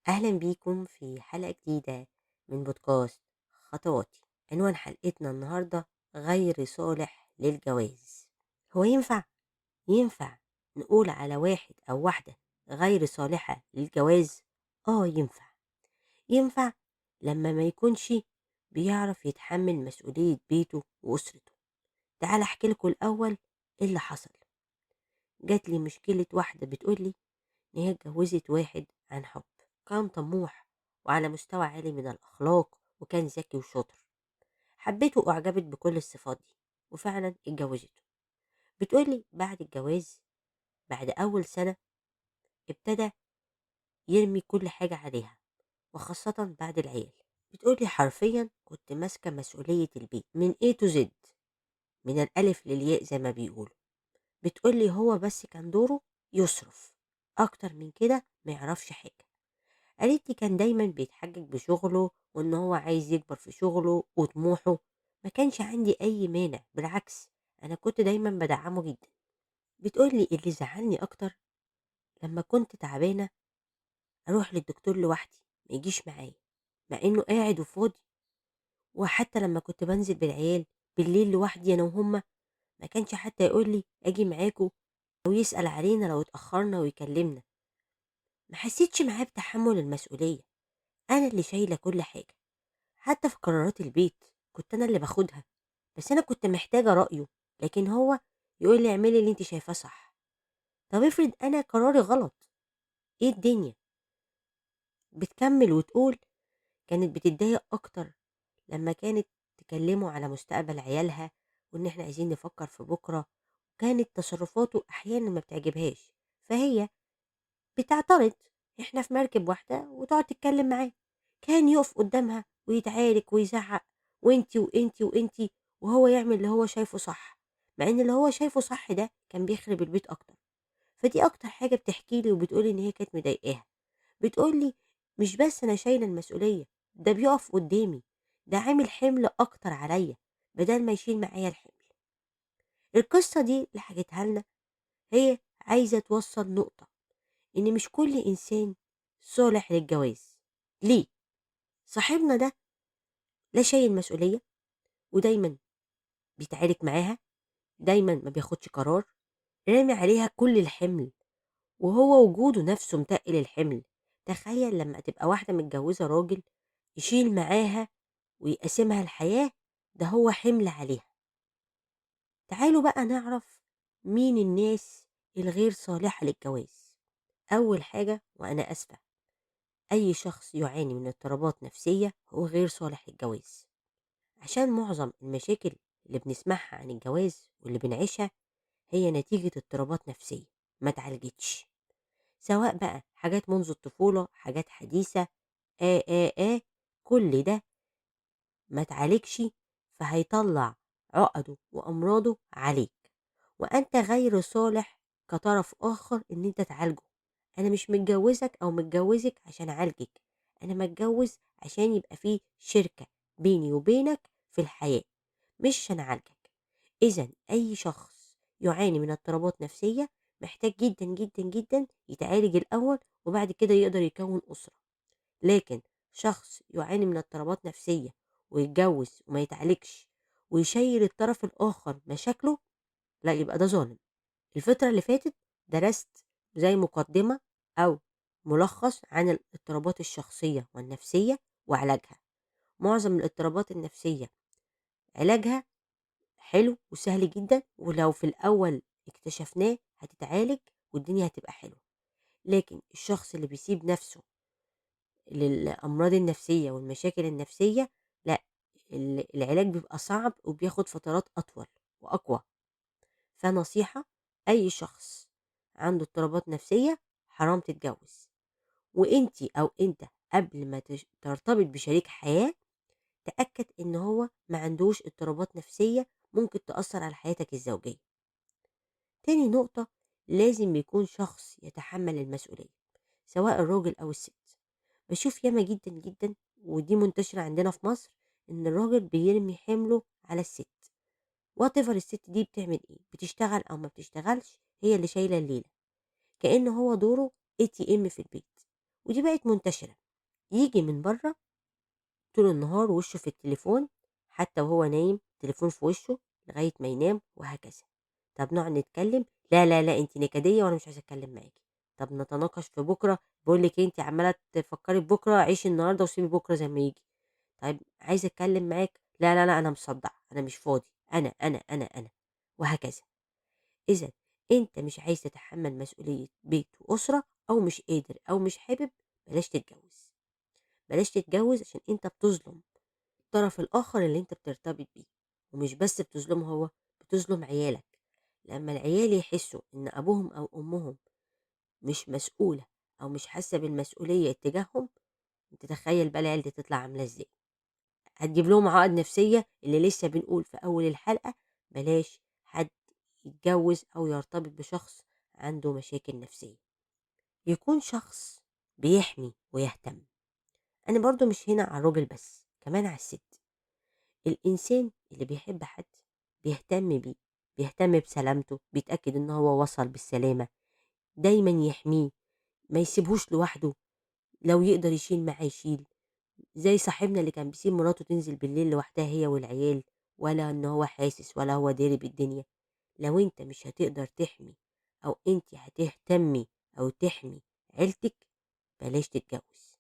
أهلا بيكم في حلقة جديدة من بودكاست خطواتي. عنوان حلقتنا النهاردة غير صالح للجواز. هو ينفع نقول على واحد أو واحدة غير صالحة للجواز؟ ينفع لما ما يكونش بيعرف يتحمل مسؤولية بيته وأسرته. تعال أحكي لكم الأول إيه اللي حصل. جات لي مشكلة واحدة بتقولي إن هي اتجوزت واحد عن حب، كان طموح وعلى مستوى عالي من الأخلاق وكان ذكي وشاطر. حبيته وأعجبت بكل الصفات دي وفعلا اتجوزته. بتقولي بعد الجواز، بعد أول سنة ابتدى يرمي كل حاجة عليها، وخاصة بعد العيال. بتقولي حرفيا كنت ماسكة مسؤولية البيت من A to Z، من الألف للياء زي ما بيقولوا. بتقولي هو بس كان دوره يصرف، أكتر من كده ما يعرفش حاجة. قالت لي كان دايما بيتحجج بشغله وان هو عايز يكبر في شغله وطموحه. ما كانش عندي اي مانع، بالعكس انا كنت دايما بدعمه جدا. بتقولي اللي زعلني اكتر لما كنت تعبانة اروح للدكتور لوحدي، ما يجيش معايا مع انه قاعد وفاضي. وحتى لما كنت بنزل بالعيال بالليل لوحدي انا وهما، ما كانش حتى يقول لي اجي معاكو او يسأل علينا لو اتأخرنا ويكلمنا. ما حسيتش معاه بتحمل المسؤولية. انا اللي شايلة كل حاجة، حتى في قرارات البيت كنت أنا اللي باخدها، بس أنا كنت محتاجة رأيه، لكن هو يقول لي اعملي اللي أنتِ شايفاه صح. طب افرض أنا قراري غلط، إيه الدنيا؟ بتكمل وتقول كانت بتتضايق أكتر لما كانت تكلمه على مستقبل عيالها وإن إحنا عايزين نفكر في بكرة، وكانت تصرفاته أحيانا ما بتعجبهاش، فهي بتعترض. إحنا في مركب واحدة وتقعد تتكلم معاه، كان يقف قدامها ويتعارك ويزعق وانتي وانتي وانتي، وهو يعمل اللي هو شايفه صح، مع ان اللي هو شايفه صح ده كان بيخرب البيت اكتر. فدي اكتر حاجة بتحكي لي وبتقولي ان هي كانت مضايقاها. بتقولي مش بس انا شايلة المسؤولية، ده بيقف قدامي، ده عامل حمل اكتر عليا بدل ما يشيل معايا الحمل. القصة دي اللي حكيتها لنا هي عايزة توصل نقطة، إن مش كل إنسان صالح للجواز. ليه؟ صاحبنا ده لا شايل مسؤولية، ودايمًا بيتعارك معاها، دايمًا ما بياخدش قرار، رامي عليها كل الحمل، وهو وجوده نفسه متقِّل الحمل. تخيل لمّا تبقى واحدة متجوزة راجل يشيل معاها ويقاسمها الحياة، ده هو حمل عليها. تعالوا بقى نعرف مين الناس الغير صالحة للجواز. أول حاجة وأنا آسفة، أي شخص يعاني من اضطرابات نفسية هو غير صالح للجواز، عشان معظم المشاكل اللي بنسمعها عن الجواز واللي بنعيشها هي نتيجة اضطرابات نفسية ما اتعالجتش، سواء بقى حاجات منذ الطفولة، حاجات حديثة، كل ده ما اتعالجش، فهيطلع عقده وأمراضه عليك، وأنت غير صالح كطرف آخر إن أنت تعالجه. أنا مش متجوزك أو متجوزك عشان أعالجك، أنا متجوز عشان يبقى في شركة بيني وبينك في الحياة، مش عشان أعالجك. إذا أي شخص يعاني من اضطرابات نفسية محتاج جدا جدا جدا يتعالج الأول، وبعد كده يقدر يكون أسرة. لكن شخص يعاني من اضطرابات نفسية ويتجوز وما يتعالجش ويشيل الطرف الآخر مشاكله، لا يبقى ده ظالم. الفترة اللي فاتت درست زي مقدمة أو ملخص عن الاضطرابات الشخصية والنفسية وعلاجها. معظم الاضطرابات النفسية علاجها حلو وسهل جدا، ولو في الأول اكتشفناه هتتعالج والدنيا هتبقى حلوة. لكن الشخص اللي بيسيب نفسه للأمراض النفسية والمشاكل النفسية، لا، العلاج بيبقى صعب وبياخد فترات أطول وأقوى. فنصيحة، أي شخص عنده اضطرابات نفسية حرام تتجوز. وانتي أو انت قبل ما ترتبط بشريك حياة تأكد ان هو ما عندوش اضطرابات نفسية ممكن تأثر على حياتك الزوجية. تاني نقطة، لازم يكون شخص يتحمل المسؤولية، سواء الراجل أو الست. بشوف ياما جدا جدا، ودي منتشرة عندنا في مصر، ان الراجل بيرمي حمله على الست. whatever الست دي بتعمل ايه، بتشتغل او ما بتشتغلش، هي اللي شايلة الليلة، كأن هو دوره ATM في البيت، ودي بقت منتشرة، ييجي من برّه طول النهار ووشه في التليفون، حتى وهو نايم تليفون في وشه لغاية ما ينام وهكذا. طب نقعد نتكلم، لا، لا، لأ أنتِ نكدية وأنا مش عايزة أتكلم معاكِ. طب نتناقش في بُكرة، باقول لِك إيه أنتِ عمّالة تفكّري في بُكرة، عيشي النهارده وسيبي بُكرة زي ما ييجي. طيب عايزة أتكلم معاك، لا، لا، لأ أنا مصدّعة، أنا مش فاضي، أنا، وهكذا. إذًا أنت مش عايز تتحمّل مسؤولية بيت وأسرة أو مش قادر أو مش حابب، بلاش تتجوّز. بلاش تتجوّز عشان أنت بتظلم الطرف الآخر اللي أنت بترتبط بيه، ومش بس بتظلمه هو، بتظلم عيالك. لمّا العيال يحسّوا إن أبوهم أو أمهم مش مسؤولة أو مش حاسة بالمسؤولية اتجاههم، أنت تخيّل بقى العيال دي تطلع عاملة إزاي. هتجيب لهم عقد نفسية، اللي لسه بنقول في أول الحلقة بلاش حد يتجوّز أو يرتبط بشخص عنده مشاكل نفسية. يكون شخص بيحمي ويهتم. أنا برضه مش هنا على الراجل بس، كمان على الست. الإنسان اللي بيحب حد بيهتم بيه، بيهتم بسلامته، بيتأكد إن هو وصل بالسلامة، دايمًا يحميه، ما يسيبهوش لوحده، لو يقدر يشيل معاه يشيل. زي صاحبنا اللي كان بيسيب مراته تنزل بالليل لوحدها هي والعيال، ولا إن هو حاسس ولا هو داري بالدنيا. لو أنت مش هتقدر تحمي أو أنتِ هتهتمي أو تحمي عيلتِك، بلاش تتجوز.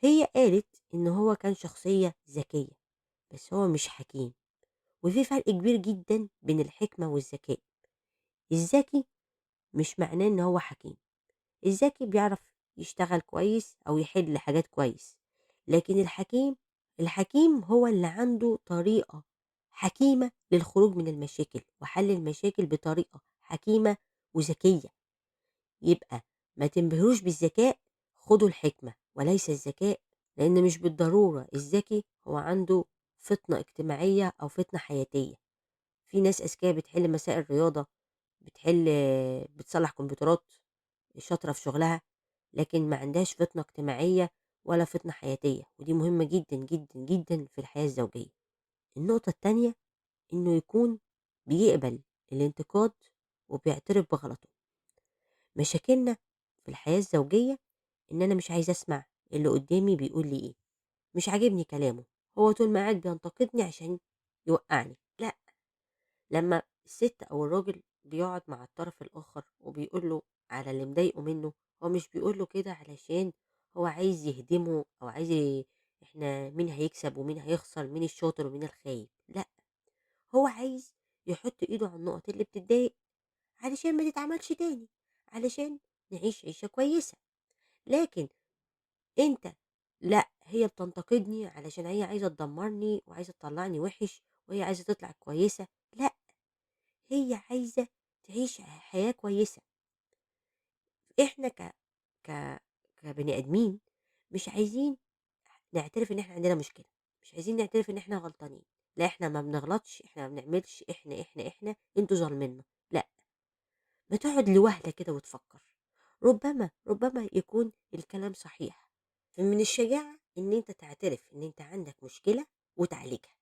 هي قالت إن هو كان شخصية ذكية، بس هو مش حكيم، وفي فرق كبير جدًا بين الحكمة والذكاء. الذكي مش معناه إن هو حكيم، الذكي بيعرف يشتغل كويس أو يحل حاجات كويس، لكن الحكيم هو اللي عنده طريقة حكيمة للخروج من المشاكل وحل المشاكل بطريقة حكيمة وذكية. يبقى ما تنبهروش بالذكاء، خدوا الحكمة وليس الذكاء، لأن مش بالضرورة الذكي هو عنده فطنة اجتماعية أو فطنة حياتية. في ناس أذكياء بتحل مسائل رياضة، بتحل بتصلّح كمبيوترات، شاطرة في شغلها، لكن ما عندهاش فطنة اجتماعية ولا فطنة حياتية، ودي مهمة جدًا، جدًا، جدًا في الحياة الزوجية. النقطة التانية إنه يكون بيقبل الانتقاد وبيعترف بغلطه. مشاكلنا في الحياة الزوجية إن أنا مش عايزة أسمع اللي قدّامي بيقول لي إيه، مش عاجبني كلامه، هو طول ما قاعد بينتقدني عشان يوقّعني. لأ، لمّا الست أو الراجل بيقعد مع الطرف الآخر وبيقول له على اللي مضايقه منّه، هو مش بيقول له كده علشان هو عايز يهدمه أو عايز إحنا مين هيكسب ومين هيخسر، مين الشاطر ومين الخايب. لأ، هو عايز يحط إيده على النقط اللي بتضايق علشان ما تتعملش تاني، علشان نعيش عيشة كويسة. لكن أنت لأ، هي بتنتقدني علشان هي عايزة تدمّرني وعايزة تطلّعني وِحِش وهي عايزة تطلع كويسة. لأ، هي عايزة تعيش حياة كويسة. إحنا ك كبني آدمين مش عايزين نعترف إن إحنا عندنا مشكلة، مش عايزين نعترف إن إحنا غلطانين. لا إحنا ما بنغلطش، إحنا ما بنعملش، إحنا، أنتم ظالميننا. لأ، ما تقعد لوهلة كده وتفكّر، ربما يكون الكلام صحيح. فمن الشجاعة إن أنت تعترف إن أنت عندك مشكلة وتعالجها،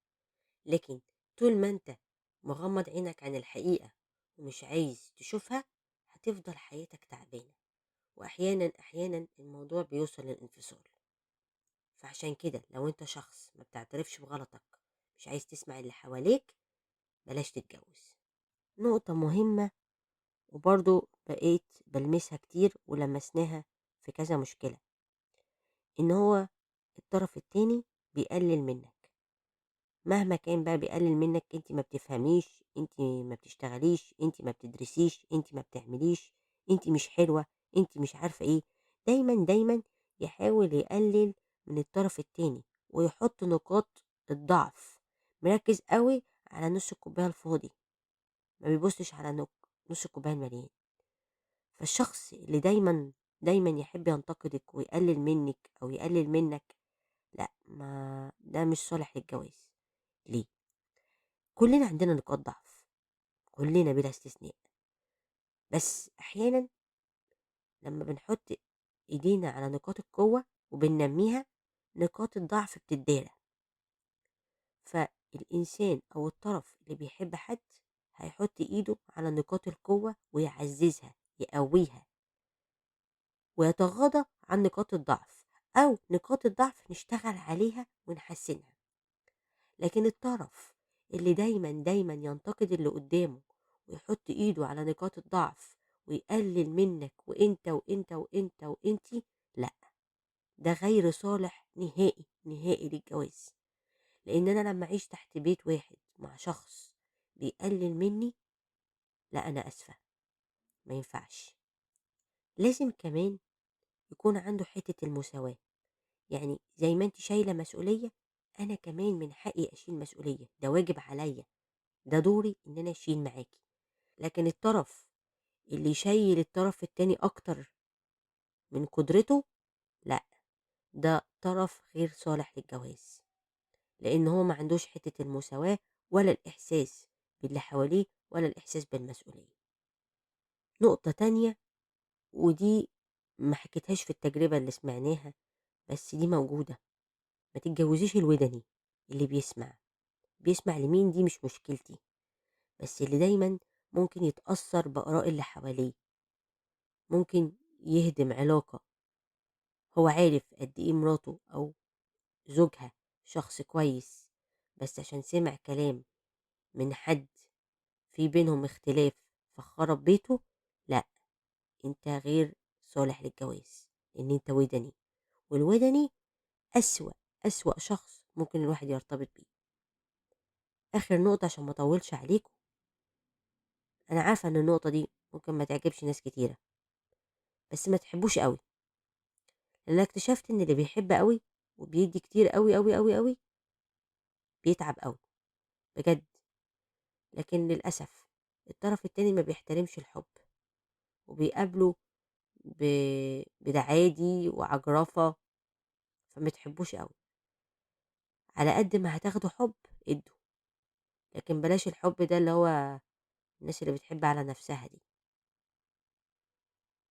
لكن طول ما أنت مغمض عينك عن الحقيقة ومش عايز تشوفها، هتفضل حياتك تعبانة، وأحيانا الموضوع بيوصل للانفصال. فعشان كده لو أنت شخص ما بتعترفش بغلطك، مش عايز تسمع اللي حواليك، بلاش تتجوز. نقطة مهمة وبرضه بقيت بلمسها كتير ولمسناها في كذا مشكلة، إن هو الطرف التاني بيقلل منك. مهما كان بقى بيقلل منك، أنتِ ما بتفهميش، أنتِ ما بتشتغليش، أنتِ ما بتدرسيش، أنتِ ما بتعمليش، أنتِ مش حلوة، أنتِ مش عارفة إيه. دايمًا، دايمًا يحاول يقلل من الطرف التاني ويحط نقاط الضعف، مركّز أوي على نُص الكوباية الفاضي، ما بيبُصّش على نُص الكوباية المليان. فالشخص اللي دايمًا، دايمًا يحب ينتقدِك ويقلل منِّك أو يقلل منّك، لأ، ما ده مش صالح للجواز. ليه؟ كلنا عندنا نقاط ضعف، كلنا بلا استثناء، بس أحيانًا لمّا بنحط إيدينا على نقاط القوة وبننمّيها، نقاط الضعف بتتدارى. فالإنسان أو الطرف اللي بيحب حد هيحط إيده على نقاط القوة ويعزّزها، يقويها، ويتغاضى عن نقاط الضعف، أو نقاط الضعف نشتغل عليها ونحسنها. لكن الطرف اللي دايما ينتقد اللي قدامه ويحط ايده على نقاط الضعف ويقلل منك وانت وانت وانت وانتي، لا، ده غير صالح نهائي نهائي للجواز. لان انا لما اعيش تحت بيت واحد مع شخص بيقلل مني، لا انا اسفة، ما ينفعش. لازم كمان يكون عنده حتة المساواة، يعني زي ما انت شايلة مسؤولية، انا كمان من حقي اشيل مسؤولية، ده واجب عليا، ده دوري ان انا اشيل معاكي. لكن الطرف اللي يشيل الطرف التاني اكتر من قدرته، لا، ده طرف غير صالح للجواز، لان هو ما عندوش حتة المساواة ولا الاحساس باللي حواليه ولا الاحساس بالمسؤولية. نقطة تانية، ودي ما حكيتهاش في التجربة اللي سمعناها، بس دي موجودة: ما تتجوزيش الودني اللي بيسمع لمين، دي مش مشكلتي، بس اللي دايما ممكن يتأثر بآراء اللي حواليه، ممكن يهدم علاقة هو عارف قد ايه مراته او زوجها شخص كويس، بس عشان سمع كلام من حد في بينهم اختلاف فخرب بيته. لا، انت غير صالح للجواز، لان انت ودني، والودني اسوأ اسوأ شخص ممكن الواحد يرتبط بيه. اخر نقطة عشان ما اطولش عليكم، انا عارفة ان النقطة دي ممكن ما تعجبش ناس كتيرة، بس ما تحبوش قوي، لان أنا اكتشفت ان اللي بيحب قوي وبيدي كتير قوي قوي قوي قوي بيتعب قوي بجد. لكن للأسف الطرف التاني ما بيحترمش الحب، وبيقابله ب... بده عادي وعجرفة، فما تحبوش قوي. على قد ما هتاخدوا حب ادوا، لكن بلاش الحب ده اللي هو الناس اللي بتحب على نفسها دي.